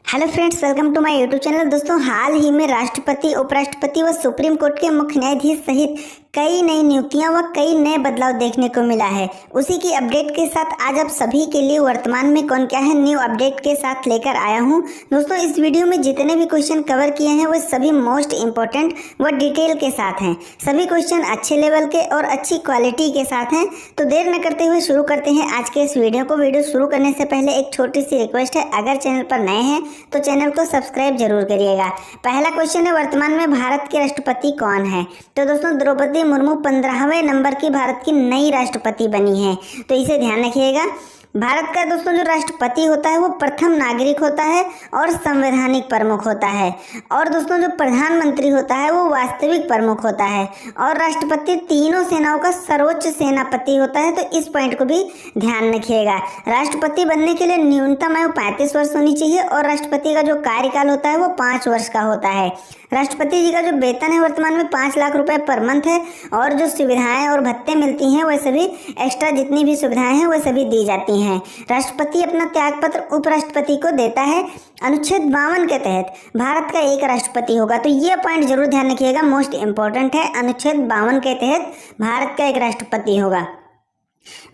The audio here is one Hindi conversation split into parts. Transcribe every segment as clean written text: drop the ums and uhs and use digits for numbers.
Hello friends, welcome to my YouTube channel. दोस्तों, हाल ही में राष्ट्रपति, उपराष्ट्रपति व सुप्रीम कोर्ट के मुख्य न्यायाधीश सहित कई नई नियुक्तियां व कई नए बदलाव देखने को मिला है। उसी की अपडेट के साथ आज आप सभी के लिए वर्तमान में कौन क्या है न्यू अपडेट के साथ लेकर आया हूं। दोस्तों, इस वीडियो में जितने भी क्वेश्चन कवर किए हैं वो सभी मोस्ट इंपॉर्टेंट व डिटेल के साथ हैं। सभी क्वेश्चन अच्छे लेवल के और अच्छी क्वालिटी के साथ हैं। तो देर न करते हुए शुरू करते हैं आज के इस वीडियो को। वीडियो शुरू करने से पहले एक छोटी सी रिक्वेस्ट है, अगर चैनल पर नए हैं तो चैनल को सब्सक्राइब जरूर करिएगा। पहला क्वेश्चन है, वर्तमान में भारत के राष्ट्रपति कौन है? तो दोस्तों, द्रौपदी मुर्मू 15वें नंबर की भारत की नई राष्ट्रपति बनी है, तो इसे ध्यान रखिएगा। भारत का दोस्तों जो राष्ट्रपति होता है वो प्रथम नागरिक होता है और संवैधानिक प्रमुख होता है। और दोस्तों जो प्रधानमंत्री होता है वो वास्तविक प्रमुख होता है। और राष्ट्रपति तीनों सेनाओं का सर्वोच्च सेनापति होता है, तो इस पॉइंट को भी ध्यान रखिएगा। राष्ट्रपति बनने के लिए न्यूनतम आयु 35 वर्ष होनी चाहिए और राष्ट्रपति का जो कार्यकाल होता है वो 5 वर्ष का होता है। राष्ट्रपति जी का जो वेतन है वर्तमान में 5 लाख रुपए पर मंथ है और जो सुविधाएं और भत्ते मिलती हैं वह सभी एक्स्ट्रा जितनी भी सुविधाएं हैं वह सभी दी जाती हैं। राष्ट्रपति अपना त्यागपत्र उपराष्ट्रपति को देता है। अनुच्छेद 52 के तहत भारत का एक राष्ट्रपति होगा, तो ये पॉइंट जरूर ध्यान रखिएगा, मोस्ट इंपॉर्टेंट है। अनुच्छेद 52 के तहत भारत का एक राष्ट्रपति होगा।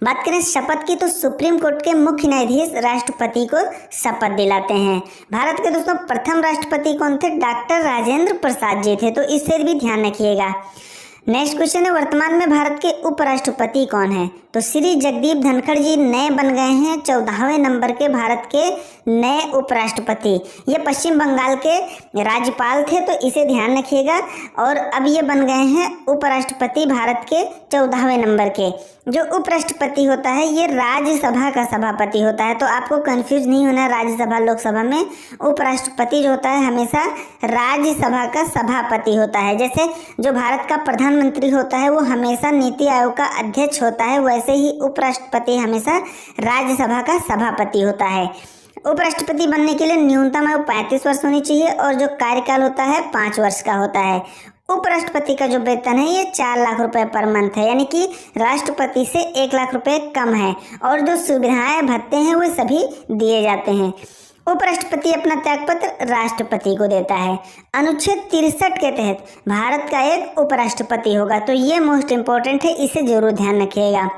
बात करें शपथ की, तो सुप्रीम कोर्ट के मुख्य न्यायाधीश राष्ट्रपति को शपथ दिलाते हैं। भारत के दोस्तों प्रथम राष्ट्रपति कौन थे? डॉक्टर राजेंद्र प्रसाद जी थे, तो इससे भी ध्यान रखिएगा। नेक्स्ट क्वेश्चन है, वर्तमान में भारत के उपराष्ट्रपति कौन है? तो श्री जगदीप धनखड़ जी नए बन गए हैं 14वें नंबर के भारत के नए उपराष्ट्रपति। ये पश्चिम बंगाल के राज्यपाल थे, तो इसे ध्यान रखिएगा। और अब ये बन गए हैं उपराष्ट्रपति भारत के 14वें नंबर के। जो उपराष्ट्रपति होता है ये राज्यसभा का सभापति होता है, तो आपको कंफ्यूज नहीं होना। राज्यसभा लोकसभा में उपराष्ट्रपति जो होता है हमेशा राज्यसभा का सभापति होता है। जैसे जो भारत का प्रधानमंत्री होता है वो हमेशा नीति आयोग का अध्यक्ष होता है, वैसे ही उपराष्ट्रपति हमेशा राज्यसभा का सभापति होता है। उपराष्ट्रपति बनने के लिए न्यूनतम आयु 35 वर्ष होनी चाहिए और जो कार्यकाल होता है 5 वर्ष का होता है। उपराष्ट्रपति का जो वेतन है ये 4 लाख रुपए पर मंथ है, यानी कि राष्ट्रपति से 1 लाख रुपए कम है। और जो सुविधाएं भत्ते हैं वो सभी दिए जाते हैं। उपराष्ट्रपति अपना त्यागपत्र राष्ट्रपति को देता है। अनुच्छेद 63 के तहत भारत का एक उपराष्ट्रपति होगा, तो ये मोस्ट इंपॉर्टेंट है, इसे जरूर ध्यान रखिएगा।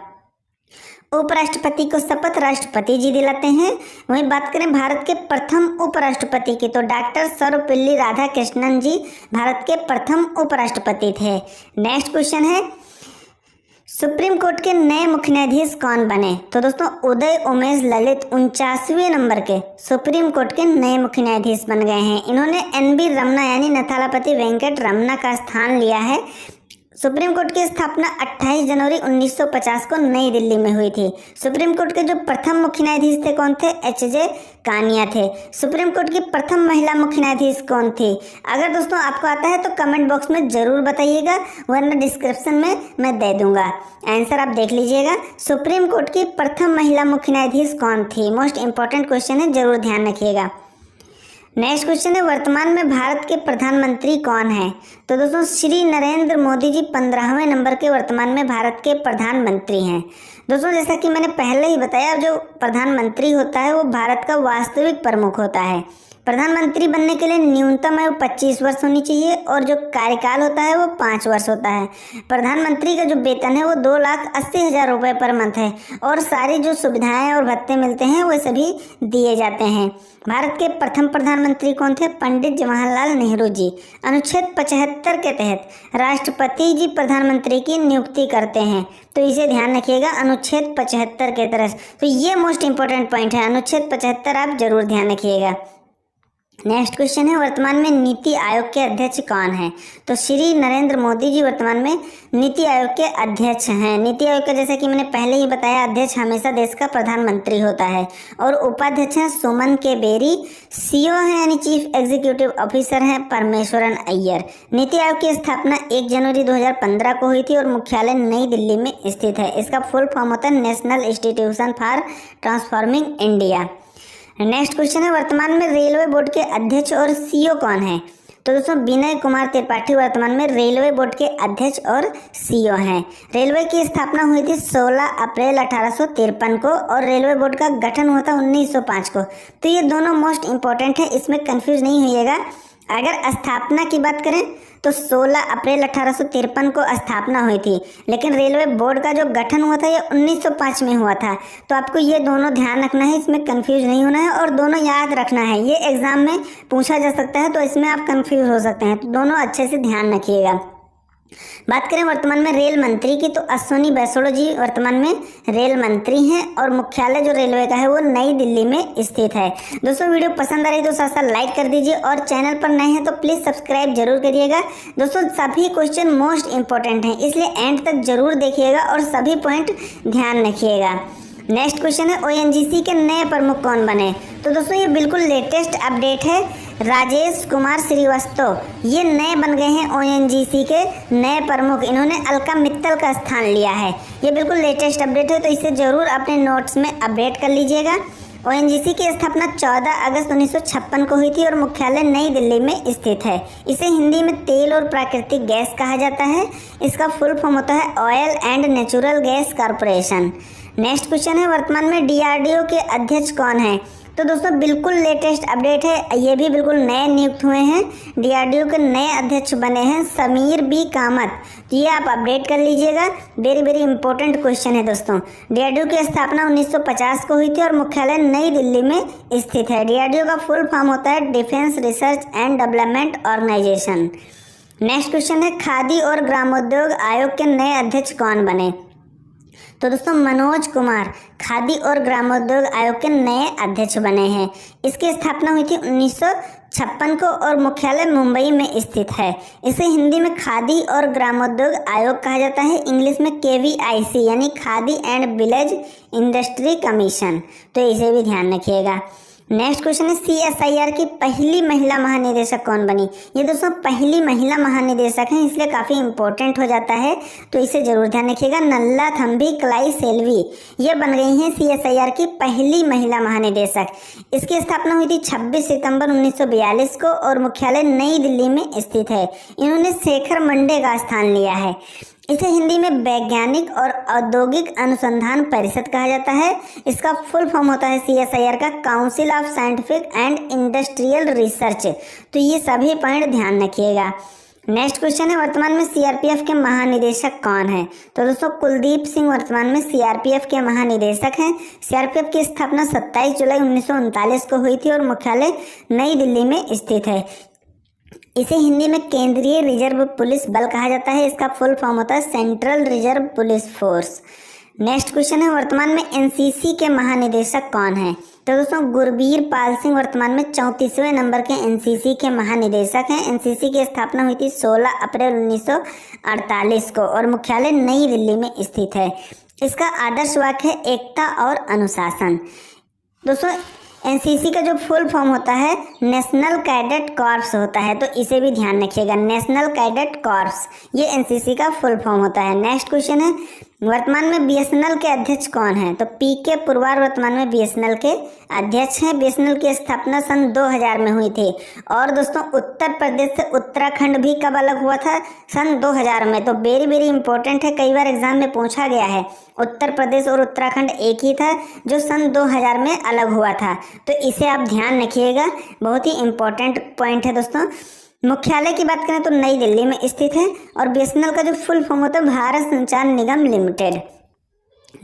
उपराष्ट्रपति को शपथ राष्ट्रपति जी दिलाते हैं। वहीं बात करें भारत के प्रथम उपराष्ट्रपति की, तो डॉक्टर सर्वपल्ली राधाकृष्णन जी भारत के प्रथम उपराष्ट्रपति थे। नेक्स्ट क्वेश्चन है, सुप्रीम कोर्ट के नए मुख्य न्यायाधीश कौन बने? तो दोस्तों उदय उमेश ललित 49वें नंबर के सुप्रीम कोर्ट के नए मुख्य न्यायाधीश बन गए हैं। इन्होंने NB रमना यानी नथालापति वेंकट रमना का स्थान लिया है। सुप्रीम कोर्ट की स्थापना 28 जनवरी 1950 को नई दिल्ली में हुई थी। सुप्रीम कोर्ट के जो प्रथम मुख्य न्यायाधीश थे कौन थे? HJ कानिया थे। सुप्रीम कोर्ट की प्रथम महिला मुख्य न्यायाधीश कौन थी? अगर दोस्तों आपको आता है तो कमेंट बॉक्स में जरूर बताइएगा, वरना डिस्क्रिप्शन में मैं दे दूंगा। आंसर आप देख लीजिएगा। सुप्रीम कोर्ट की प्रथम महिला मुख्य न्यायाधीश कौन थी? मोस्ट इंपॉर्टेंट क्वेश्चन है, जरूर ध्यान रखिएगा। नेक्स्ट क्वेश्चन है, वर्तमान में भारत के प्रधानमंत्री कौन है? तो दोस्तों श्री नरेंद्र मोदी जी 15वें नंबर के वर्तमान में भारत के प्रधानमंत्री हैं। दोस्तों जैसा कि मैंने पहले ही बताया, जो प्रधानमंत्री होता है वो भारत का वास्तविक प्रमुख होता है। प्रधानमंत्री बनने के लिए न्यूनतम आयु 25 वर्ष होनी चाहिए और जो कार्यकाल होता है वो 5 वर्ष होता है। प्रधानमंत्री का जो वेतन है वो 2,80,000 रुपये पर मंथ है और सारी जो सुविधाएं और भत्ते मिलते हैं वो सभी दिए जाते हैं। भारत के प्रथम प्रधानमंत्री कौन थे? पंडित जवाहरलाल नेहरू जी। अनुच्छेद 75 के तहत राष्ट्रपति जी प्रधानमंत्री की नियुक्ति करते हैं, तो इसे ध्यान रखिएगा अनुच्छेद 75 के तरफ। तो ये मोस्ट इंपॉर्टेंट पॉइंट है, अनुच्छेद 75 आप जरूर ध्यान रखिएगा। नेक्स्ट क्वेश्चन है, वर्तमान में नीति आयोग के अध्यक्ष कौन है? तो श्री नरेंद्र मोदी जी वर्तमान में नीति आयोग के अध्यक्ष हैं। नीति आयोग का जैसा कि मैंने पहले ही बताया, अध्यक्ष हमेशा देश का प्रधानमंत्री होता है और उपाध्यक्ष हैं सुमन के बेरी। CEO हैं यानी चीफ एग्जीक्यूटिव ऑफिसर हैं परमेश्वरन अय्यर। नीति आयोग की स्थापना 1 जनवरी 2015 को हुई थी और मुख्यालय नई दिल्ली में स्थित है। इसका फुल फॉर्म होता है national institution for transforming India. Next question है, वर्तमान में रेलवे बोर्ड के अध्यक्ष और CEO कौन है? तो दोस्तों विनय कुमार त्रिपाठी वर्तमान में रेलवे बोर्ड के अध्यक्ष और सीईओ हैं। रेलवे की स्थापना हुई थी 16 अप्रैल 1853 को और रेलवे बोर्ड का गठन हुआ था 1905 को। तो ये दोनों मोस्ट इंपॉर्टेंट है, इसमें कंफ्यूज नहीं होइएगा। अगर स्थापना की बात करें तो 16 अप्रैल 1853 को स्थापना हुई थी, लेकिन रेलवे बोर्ड का जो गठन हुआ था ये 1905 में हुआ था। तो आपको ये दोनों ध्यान रखना है, इसमें कंफ्यूज नहीं होना है और दोनों याद रखना है। ये एग्जाम में पूछा जा सकता है, तो इसमें आप कंफ्यूज हो सकते हैं, तो दोनों अच्छे से ध्यान रखिएगा। बात करें वर्तमान में रेल मंत्री की, तो अश्विनी वैष्णव जी वर्तमान में रेल मंत्री हैं और मुख्यालय जो रेलवे का है वो नई दिल्ली में स्थित है। दोस्तों वीडियो पसंद आ रही तो साथ लाइक कर दीजिए और चैनल पर नए हैं तो प्लीज़ सब्सक्राइब जरूर करिएगा। दोस्तों सभी क्वेश्चन मोस्ट इंपॉर्टेंट हैं, इसलिए एंड तक जरूर देखिएगा और सभी पॉइंट ध्यान रखिएगा। नेक्स्ट क्वेश्चन है ओएनजीसी के नए प्रमुख कौन बने। तो दोस्तों ये बिल्कुल लेटेस्ट अपडेट है, राजेश कुमार श्रीवास्तव ये नए बन गए हैं ओएनजीसी के नए प्रमुख। इन्होंने अलका मित्तल का स्थान लिया है। ये बिल्कुल लेटेस्ट अपडेट है, तो इसे जरूर अपने नोट्स में अपडेट कर लीजिएगा। ओएनजीसी की स्थापना 14 अगस्त 1956 को हुई थी और मुख्यालय नई दिल्ली में स्थित है। इसे हिंदी में तेल और प्राकृतिक गैस कहा जाता है। इसका फुल फॉर्म होता है oil and natural gas corporation. Next question है वर्तमान में डीआरडीओ के अध्यक्ष कौन है। तो दोस्तों बिल्कुल लेटेस्ट अपडेट है, ये भी बिल्कुल नए नियुक्त हुए हैं। डीआरडीओ के नए अध्यक्ष बने हैं समीर बी कामत। तो ये आप अपडेट कर लीजिएगा, वेरी वेरी इंपॉर्टेंट क्वेश्चन है दोस्तों। डीआरडीओ की स्थापना 1950 को हुई थी और मुख्यालय नई दिल्ली में स्थित है। डीआरडीओ का फुल फॉर्म होता है defence research and development organisation. Next question है खादी और ग्रामोद्योग आयोग के नए अध्यक्ष कौन बने। तो दोस्तों मनोज कुमार खादी और ग्रामोद्योग आयोग के नए अध्यक्ष बने हैं। इसकी स्थापना हुई थी 1956 को और मुख्यालय मुंबई में स्थित है। इसे हिंदी में खादी और ग्रामोद्योग आयोग कहा जाता है, इंग्लिश में KVIC यानी khadi and village industry commission. तो इसे भी ध्यान रखिएगा। नेक्स्ट क्वेश्चन है CSIR की पहली महिला महानिदेशक कौन बनी। ये दोस्तों पहली महिला महानिदेशक हैं, इसलिए काफ़ी इंपॉर्टेंट हो जाता है, तो इसे जरूर ध्यान रखिएगा। नल्ला थम्बी क्लाई सेल्वी ये बन गई हैं CSIR की पहली महिला महानिदेशक। इसकी स्थापना हुई थी 26 सितंबर 1942 को और मुख्यालय नई दिल्ली में स्थित है। इन्होंने शेखर मंडे का स्थान लिया है। इसे हिंदी में वैज्ञानिक और औद्योगिक अनुसंधान परिषद कहा जाता है। इसका फुल फॉर्म होता है CSIR का council of scientific and industrial research. तो ये सभी पॉइंट ध्यान रखिएगा। नेक्स्ट क्वेश्चन है वर्तमान में CRPF के महानिदेशक कौन है। तो दोस्तों कुलदीप सिंह वर्तमान में CRPF के महानिदेशक हैं। CRPF की स्थापना 27 जुलाई 1939 को हुई थी और मुख्यालय नई दिल्ली में स्थित है। इसे हिंदी में केंद्रीय रिजर्व पुलिस बल कहा जाता है। इसका फुल फॉर्म होता है central reserve police force. Next question है वर्तमान में NCC के महानिदेशक कौन है। तो दोस्तों गुरबीर पाल सिंह वर्तमान में 34वें नंबर के NCC के महानिदेशक हैं। NCC की स्थापना हुई थी 16 अप्रैल 1948 को और मुख्यालय नई दिल्ली में स्थित है। इसका आदर्श वाक्य है एकता और अनुशासन। दोस्तों NCC का जो फुल फॉर्म होता है नेशनल कैडेट कॉर्प्स होता है, तो इसे भी ध्यान रखिएगा। नेशनल कैडेट कॉर्प्स ये NCC का फुल फॉर्म होता है। नेक्स्ट क्वेश्चन है वर्तमान में BSNL के अध्यक्ष कौन है। तो PK पुरवार वर्तमान में BSNL के अध्यक्ष हैं। BSNL की स्थापना सन 2000 में हुई थी और दोस्तों उत्तर प्रदेश से उत्तराखंड भी कब अलग हुआ था, सन 2000 में। तो वेरी वेरी इंपॉर्टेंट है, कई बार एग्जाम में पूछा गया है। उत्तर प्रदेश और उत्तराखंड एक ही था जो सन 2000 में अलग हुआ था, तो इसे आप ध्यान रखिएगा, बहुत ही इंपॉर्टेंट पॉइंट है दोस्तों। मुख्यालय की बात करें तो नई दिल्ली में स्थित है और BSNL का जो फुल फॉर्म होता है भारत संचार निगम लिमिटेड।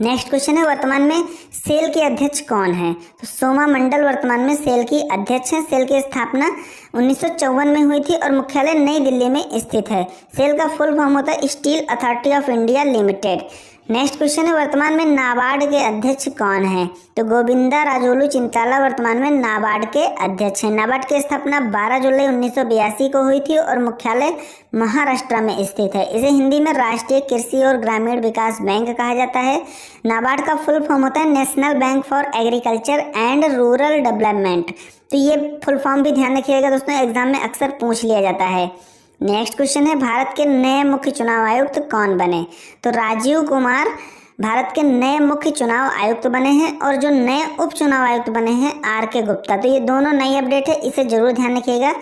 नेक्स्ट क्वेश्चन है वर्तमान में सेल के अध्यक्ष कौन है। तो सोमा मंडल वर्तमान में सेल की अध्यक्ष हैं। सेल की स्थापना 1954 में हुई थी और मुख्यालय नई दिल्ली में स्थित है। सेल का फुल फॉर्म होता है steel authority of India limited. Next question है वर्तमान में नाबार्ड के अध्यक्ष कौन है। तो गोविंदा राजोलू चिंताला वर्तमान में नाबार्ड के अध्यक्ष हैं। नाबार्ड की स्थापना 12 जुलाई 1982 को हुई थी और मुख्यालय महाराष्ट्र में स्थित है। इसे हिंदी में राष्ट्रीय कृषि और ग्रामीण विकास बैंक कहा जाता है। नाबार्ड का फुल फॉर्म होता है national bank for agriculture and rural development. तो ये फुल फॉर्म भी ध्यान रखिएगा दोस्तों, एग्जाम में अक्सर पूछ लिया जाता है। नेक्स्ट क्वेश्चन है भारत के नए मुख्य चुनाव आयुक्त कौन बने। तो राजीव कुमार भारत के नए मुख्य चुनाव आयुक्त बने हैं और जो नए उप चुनाव आयुक्त बने हैं RK गुप्ता। तो ये दोनों नई अपडेट है, इसे जरूर ध्यान रखिएगा।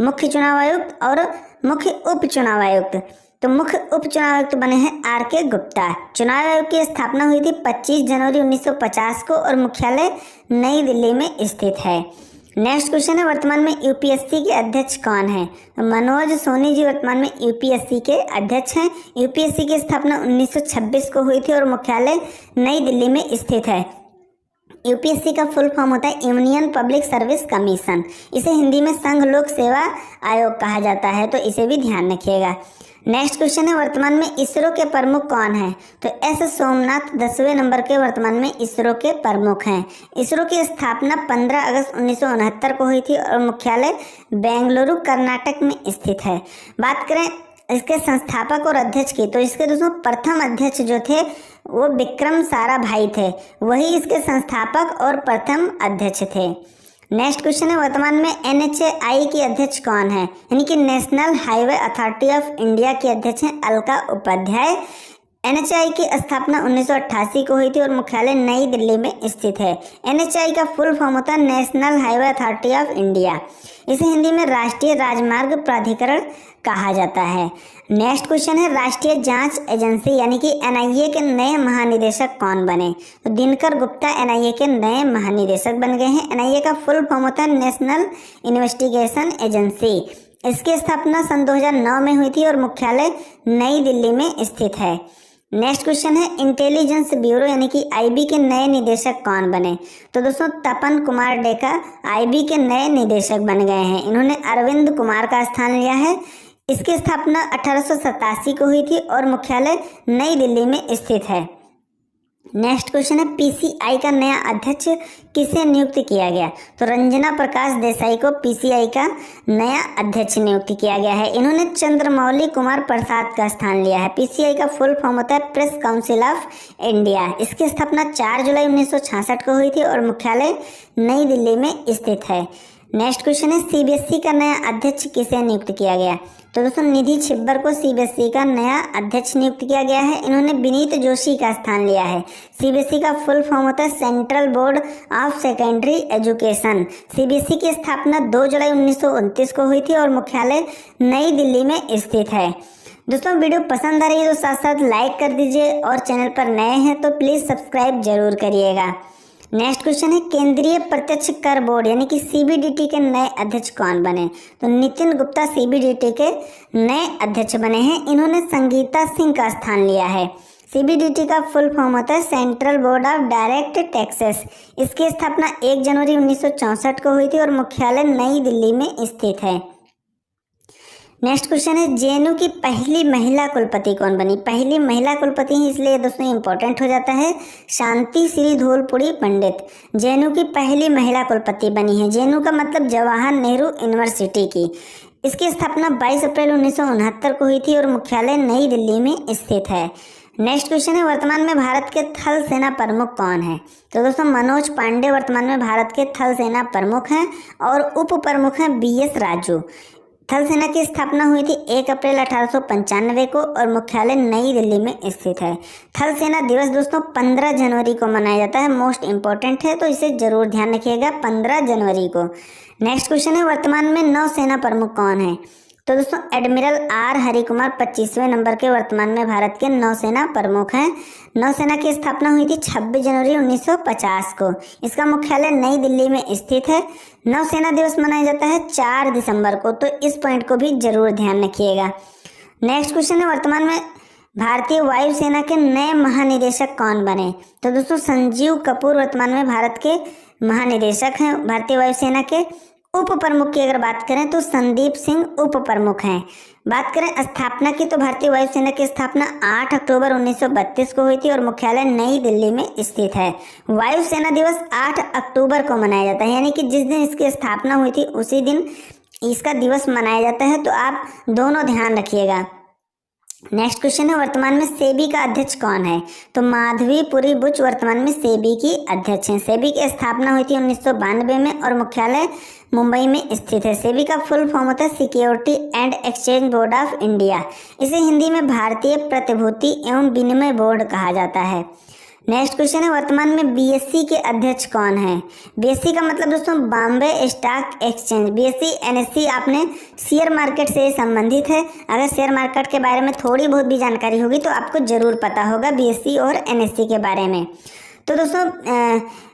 मुख्य चुनाव आयुक्त और मुख्य उप चुनाव आयुक्त। तो मुख्य उप चुनाव आयुक्त बने हैं RK गुप्ता। चुनाव आयोग की स्थापना हुई थी 25 जनवरी 1950 को और मुख्यालय नई दिल्ली में स्थित है। नेक्स्ट क्वेश्चन है, वर्तमान में यूपीएससी के अध्यक्ष कौन है? तो मनोज सोनी जी वर्तमान में यूपीएससी के अध्यक्ष हैं। यूपीएससी की स्थापना 1926 को हुई थी और मुख्यालय नई दिल्ली में स्थित है। यूपीएससी का फुल फॉर्म होता है यूनियन पब्लिक सर्विस कमीशन। इसे हिंदी में संघ लोक सेवा आयोग कहा जाता है, तो इसे भी ध्यान रखिएगा। नेक्स्ट क्वेश्चन है, वर्तमान में इसरो के प्रमुख कौन है? तो एस सोमनाथ 10वें नंबर के वर्तमान में इसरो के प्रमुख हैं। इसरो की स्थापना 15 अगस्त 1969 को हुई थी और मुख्यालय बेंगलुरु कर्नाटक में स्थित है। बात करें इसके संस्थापक और अध्यक्ष की, तो इसके दोस्तों प्रथम अध्यक्ष जो थे वो विक्रम साराभाई थे, वही इसके संस्थापक और प्रथम अध्यक्ष थे। नेक्स्ट क्वेश्चन है, वर्तमान में NHAI की अध्यक्ष कौन है? यानी कि national highway authority of India की अध्यक्ष हैं अलका उपाध्याय। NHAI की स्थापना 1988 को हुई थी और मुख्यालय नई दिल्ली में स्थित है। NHAI का फुल फॉर्म होता है national highway authority of India. इसे हिंदी में राष्ट्रीय राजमार्ग प्राधिकरण कहा जाता है। नेक्स्ट क्वेश्चन है, राष्ट्रीय जांच एजेंसी यानी कि NIA के नए महानिदेशक कौन बने? तो दिनकर गुप्ता NIA के नए महानिदेशक बन गए हैं। NIA का फुल फॉर्म होता है नेशनल इन्वेस्टिगेशन एजेंसी। इसकी स्थापना सन 2009 में हुई थी और मुख्यालय नई दिल्ली में स्थित है। नेक्स्ट क्वेश्चन है, इंटेलिजेंस ब्यूरो यानी कि IB के नए निदेशक कौन बने? तो दोस्तों तपन कुमार डेका IB के नए निदेशक बन गए हैं। इन्होंने अरविंद कुमार का स्थान लिया है। इसकी स्थापना 1887 को हुई थी और मुख्यालय नई दिल्ली में स्थित है। नेक्स्ट क्वेश्चन है, PCI का नया अध्यक्ष किसे नियुक्त किया गया? तो रंजना प्रकाश देसाई को PCI का नया अध्यक्ष नियुक्त किया गया है। इन्होंने चंद्रमौली कुमार प्रसाद का स्थान लिया है। PCI का फुल फॉर्म होता है प्रेस काउंसिल ऑफ इंडिया। इसकी स्थापना 4 जुलाई 1966 को हुई थी और मुख्यालय नई दिल्ली में स्थित है। नेक्स्ट क्वेश्चन है, CBSE का नया अध्यक्ष किसे नियुक्त किया गया? तो दोस्तों निधि छिब्बर को CBSE का नया अध्यक्ष नियुक्त किया गया है। इन्होंने विनीत जोशी का स्थान लिया है। CBSE का फुल फॉर्म होता है central board of secondary education. CBSE की स्थापना 2 जुलाई 1929 को हुई थी और मुख्यालय नई दिल्ली में स्थित है। दोस्तों वीडियो पसंद आ रही है तो साथ साथ लाइक कर दीजिए और चैनल पर नए हैं तो प्लीज़ सब्सक्राइब जरूर करिएगा। नेक्स्ट क्वेश्चन है, केंद्रीय प्रत्यक्ष कर बोर्ड यानी कि CBDT के नए अध्यक्ष कौन बने? तो नितिन गुप्ता CBDT के नए अध्यक्ष बने हैं। इन्होंने संगीता सिंह का स्थान लिया है। CBDT का फुल फॉर्म होता है central board of direct taxes. इसकी स्थापना 1 जनवरी 1964 को हुई थी और मुख्यालय नई दिल्ली में स्थित है। नेक्स्ट क्वेश्चन है, JNU की पहली महिला कुलपति कौन बनी? पहली महिला कुलपति ही इसलिए दोस्तों इंपॉर्टेंट हो जाता है, शांति श्री धूलपुरी पंडित JNU की पहली महिला कुलपति बनी है। JNU का मतलब जवाहर नेहरू यूनिवर्सिटी की। इसकी स्थापना 22 अप्रैल 1969 को हुई थी और मुख्यालय नई दिल्ली में स्थित है। नेक्स्ट क्वेश्चन है, वर्तमान में भारत के थल सेना प्रमुख कौन है? तो दोस्तों मनोज पांडे वर्तमान में भारत के थल सेना प्रमुख हैं और उप प्रमुख हैं BS राजू। थल सेना की स्थापना हुई थी 1 अप्रैल 1895 को और मुख्यालय नई दिल्ली में स्थित है। थल सेना दिवस दोस्तों 15 जनवरी को मनाया जाता है। मोस्ट इम्पोर्टेंट है तो इसे जरूर ध्यान रखिएगा, 15 जनवरी को। नेक्स्ट क्वेश्चन है, वर्तमान में नौसेना प्रमुख कौन है? तो दोस्तों एडमिरल R हरिकुमार 25वें नंबर के वर्तमान में भारत के नौसेना प्रमुख हैं। नौसेना की स्थापना हुई थी 26 जनवरी 1950 को। इसका मुख्यालय नई दिल्ली में स्थित है। नौसेना दिवस मनाया जाता है 4 दिसंबर को, तो इस पॉइंट को भी जरूर ध्यान रखिएगा। नेक्स्ट क्वेश्चन है, वर्तमान में भारतीय वायुसेना के नए महानिदेशक कौन बने? तो दोस्तों संजीव कपूर वर्तमान में भारत के महानिदेशक हैं। भारतीय वायुसेना के उप प्रमुख की अगर बात करें तो संदीप सिंह उप प्रमुख हैं। बात करें स्थापना की तो भारतीय वायुसेना की स्थापना 8 अक्टूबर 1932 को हुई थी और मुख्यालय नई दिल्ली में स्थित है। वायुसेना दिवस 8 अक्टूबर को मनाया जाता है, यानी कि जिस दिन इसकी स्थापना हुई थी उसी दिन इसका दिवस मनाया जाता है, तो आप दोनों ध्यान रखिएगा। नेक्स्ट क्वेश्चन है, वर्तमान में सेबी का अध्यक्ष कौन है? तो माधवी पुरी बुच वर्तमान में सेबी की अध्यक्ष हैं। सेबी की स्थापना हुई थी 1992 में और मुख्यालय मुंबई में स्थित है। सेबी का फुल फॉर्म होता है security and exchange board of India. इसे हिंदी में भारतीय प्रतिभूति एवं विनिमय बोर्ड कहा जाता है। नेक्स्ट क्वेश्चन है, वर्तमान में बीएसई के अध्यक्ष कौन है? बीएसई का मतलब दोस्तों Bombay stock exchange. BSE NSE आपने शेयर मार्केट से संबंधित है। अगर शेयर मार्केट के बारे में थोड़ी बहुत भी जानकारी होगी तो आपको जरूर पता होगा बीएसई और एनएसई के बारे में। तो दोस्तों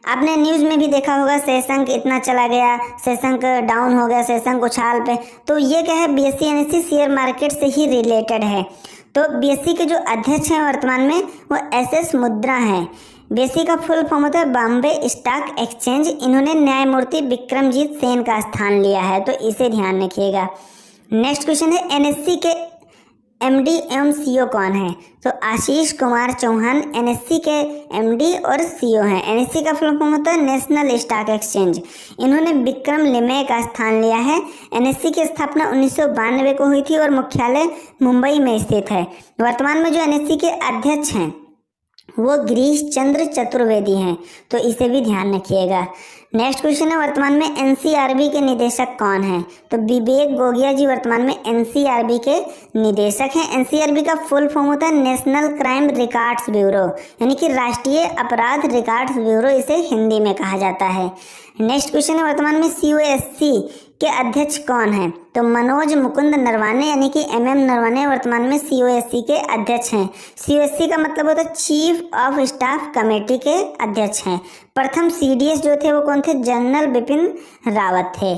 आपने न्यूज़ में भी देखा होगा सेशंक इतना चला गया, सेशंक डाउन हो गया, सेशंक उछाल पे। तो ये क्या है, बीएसई एनएसई शेयर मार्केट से ही रिलेटेड है। तो बीएसई के जो अध्यक्ष हैं वर्तमान में वो एसएस मुद्रा हैं। बीएसई का फुल फॉर्म होता है बॉम्बे स्टॉक एक्सचेंज। इन्होंने न्यायमूर्ति विक्रमजीत सेन का स्थान लिया है, तो इसे ध्यान रखिएगा। नेक्स्ट क्वेश्चन है, एनएससी के एमडी एवं सीईओ कौन है? तो आशीष कुमार चौहान एनएससी के एमडी और सीईओ हैं। एनएससी का फुल फॉर्म होता है नेशनल स्टॉक एक्सचेंज। इन्होंने विक्रम लिमये का स्थान लिया है। एनएससी की स्थापना 1992 को हुई थी और मुख्यालय मुंबई में स्थित है। वर्तमान में जो एनएससी के अध्यक्ष हैं वो गिरीश चंद्र चतुर्वेदी हैं, तो इसे भी ध्यान रखिएगा। नेक्स्ट क्वेश्चन है, वर्तमान में एनसीआरबी के निदेशक कौन हैं? तो विवेक गोगिया जी वर्तमान में एनसीआरबी के निदेशक हैं। एनसीआरबी का फुल फॉर्म होता है नेशनल क्राइम रिकॉर्ड्स ब्यूरो, यानी कि राष्ट्रीय अपराध रिकॉर्ड्स ब्यूरो इसे हिंदी में कहा जाता है। नेक्स्ट क्वेश्चन है, वर्तमान में सीओएससी के अध्यक्ष कौन हैं? तो मनोज मुकुंद नरवाने यानी कि एमएम नरवाने वर्तमान में सीओएससी के अध्यक्ष हैं। सीओएससी का मतलब होता है चीफ ऑफ स्टाफ कमेटी के अध्यक्ष हैं। प्रथम सीडीएस जो थे वो कौन थे? जनरल बिपिन रावत थे।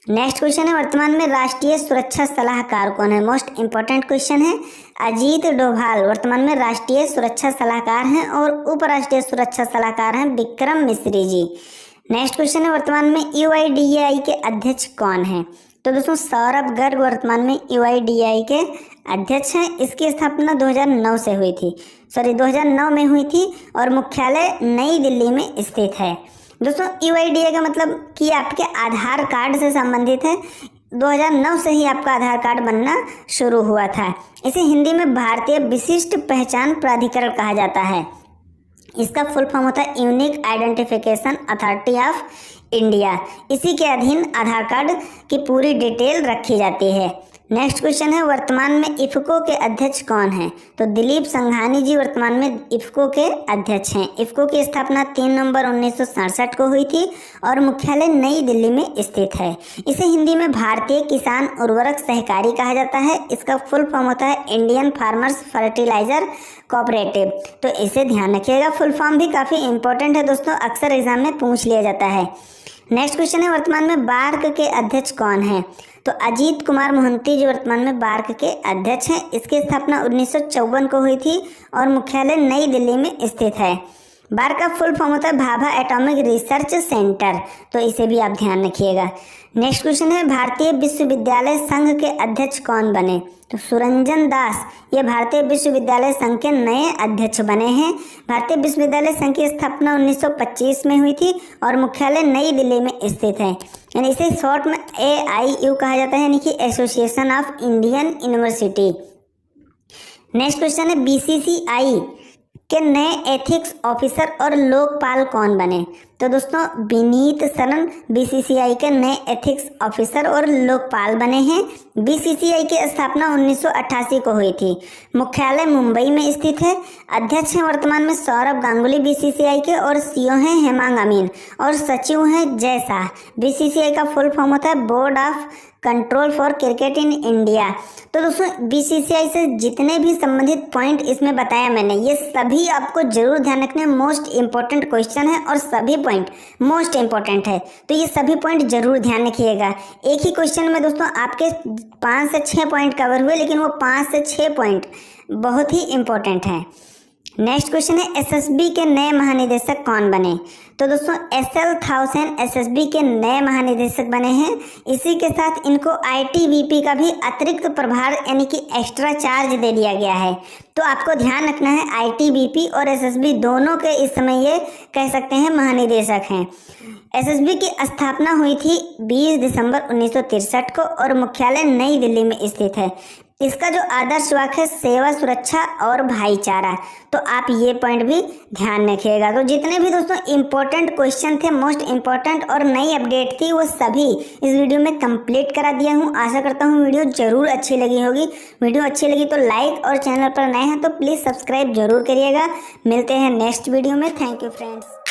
नेक्स्ट क्वेश्चन है, वर्तमान में राष्ट्रीय सुरक्षा सलाहकार कौन है? मोस्ट इंपॉर्टेंट क्वेश्चन है। अजीत डोभाल वर्तमान में राष्ट्रीय सुरक्षा सलाहकार हैं और उपराष्ट्रीय सुरक्षा सलाहकार हैं विक्रम मिश्री जी। नेक्स्ट क्वेश्चन है, वर्तमान में यूआईडीएआई के अध्यक्ष कौन हैं? तो दोस्तों सौरभ गर्ग वर्तमान में यूआईडीएआई के अध्यक्ष हैं। इसकी स्थापना 2009 से हुई थी, 2009 में हुई थी और मुख्यालय नई दिल्ली में स्थित है। दोस्तों यूआईडीएआई का मतलब कि आपके आधार कार्ड से संबंधित है। 2009 से ही आपका आधार कार्ड बनना शुरू हुआ था। इसे हिंदी में भारतीय विशिष्ट पहचान प्राधिकरण कहा जाता है। इसका फुल फॉर्म होता है unique identification authority of India. इसी के अधीन आधार कार्ड की पूरी डिटेल रखी जाती है। नेक्स्ट क्वेश्चन है, वर्तमान में इफको के अध्यक्ष कौन हैं? तो दिलीप संघानी जी वर्तमान में इफको के अध्यक्ष हैं। इफको की स्थापना 3 नवंबर 1967 को हुई थी और मुख्यालय नई दिल्ली में स्थित है। इसे हिंदी में भारतीय किसान उर्वरक सहकारी कहा जाता है। इसका फुल फॉर्म होता है इंडियन फार्मर्स फर्टिलाइजर कोऑपरेटिव, तो इसे ध्यान रखिएगा। फुल फॉर्म भी काफ़ी इंपॉर्टेंट है दोस्तों, अक्सर एग्जाम में पूछ लिया जाता है। नेक्स्ट क्वेश्चन है, वर्तमान में बार्क के अध्यक्ष कौन हैं? तो अजीत कुमार मोहंती जी वर्तमान में बार्क के अध्यक्ष हैं। इसकी स्थापना 1954 को हुई थी और मुख्यालय नई दिल्ली में स्थित है। बार्क का फुल फॉर्म होता है भाभा एटॉमिक रिसर्च सेंटर, तो इसे भी आप ध्यान रखिएगा। नेक्स्ट क्वेश्चन है, भारतीय विश्वविद्यालय संघ के अध्यक्ष कौन बने? तो सुरंजन दास ये भारतीय विश्वविद्यालय संघ के नए अध्यक्ष बने हैं। भारतीय विश्वविद्यालय संघ की स्थापना 1925 में हुई थी और मुख्यालय नई दिल्ली में स्थित है। यानी इसे शॉर्ट में AIU कहा जाता है, यानी कि association of Indian university. Next question है, BCCI के नए एथिक्स ऑफिसर और लोकपाल कौन बने? तो दोस्तों विनीत सरन BCCI के नए एथिक्स ऑफिसर और लोकपाल बने हैं। BCCI की स्थापना 1988 को हुई थी। मुख्यालय मुंबई में स्थित है। अध्यक्ष हैं वर्तमान में सौरभ गांगुली BCCI के और CEO हैं हेमांग अमीन और सचिव हैं जय शाह। BCCI का फुल फॉर्म होता है board of control for cricket in India. तो दोस्तों BCCI से जितने भी संबंधित पॉइंट इसमें बताया मैंने, ये सभी आपको जरूर ध्यान रखने। मोस्ट इंपॉर्टेंट क्वेश्चन है और सभी पॉइंट मोस्ट इंपॉर्टेंट है, तो ये सभी पॉइंट जरूर ध्यान रखिएगा। एक ही क्वेश्चन में दोस्तों आपके 5 से 6 पॉइंट कवर हुए, लेकिन वो 5 से 6 पॉइंट बहुत ही इंपॉर्टेंट हैं। नेक्स्ट क्वेश्चन है, SSB के नए महानिदेशक कौन बने? तो दोस्तों SL थाउसेंड SSB के नए महानिदेशक बने हैं। इसी के साथ इनको ITBP का भी अतिरिक्त प्रभार यानी कि एक्स्ट्रा चार्ज दे दिया गया है। तो आपको ध्यान रखना है ITBP और SSB दोनों के इस समय ये कह सकते हैं महानिदेशक हैं। SSB की स्थापना हुई थी 20 दिसंबर 1963 को और मुख्यालय नई दिल्ली में स्थित है। इसका जो आदर्श वाक्य है सेवा, सुरक्षा और भाईचारा, तो आप ये पॉइंट भी ध्यान रखिएगा। तो जितने भी दोस्तों इंपॉर्टेंट क्वेश्चन थे, मोस्ट इंपॉर्टेंट और नई अपडेट थी, वो सभी इस वीडियो में कंप्लीट करा दिया हूँ। आशा करता हूँ वीडियो जरूर अच्छी लगी होगी। वीडियो अच्छी लगी तो लाइक और चैनल पर नए हैं तो प्लीज़ सब्सक्राइब जरूर करिएगा। मिलते हैं नेक्स्ट वीडियो में। Thank you friends.